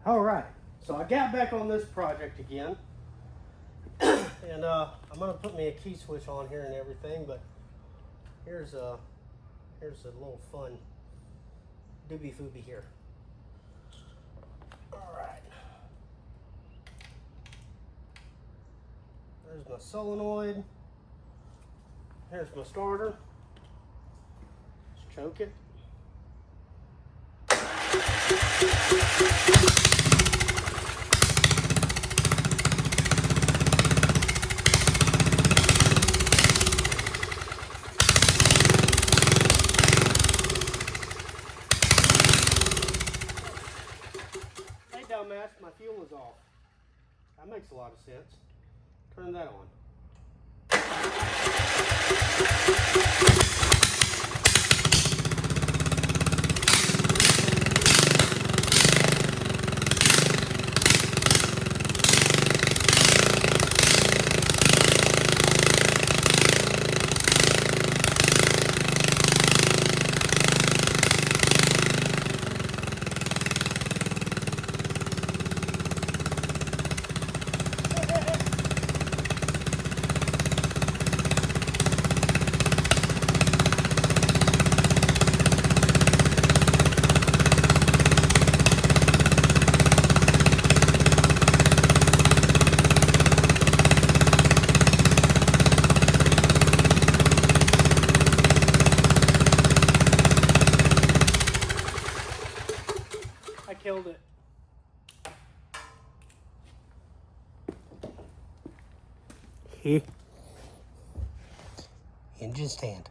All right, so I got back on this project again, and I'm gonna put me a key switch on here and everything, but here's a little fun doobie foobie here. All right, there's my solenoid. Here's my starter. Let's choke it. Hey dumbass, my fuel is off. That makes a lot of sense. Turn that on. I killed it. Engine stand.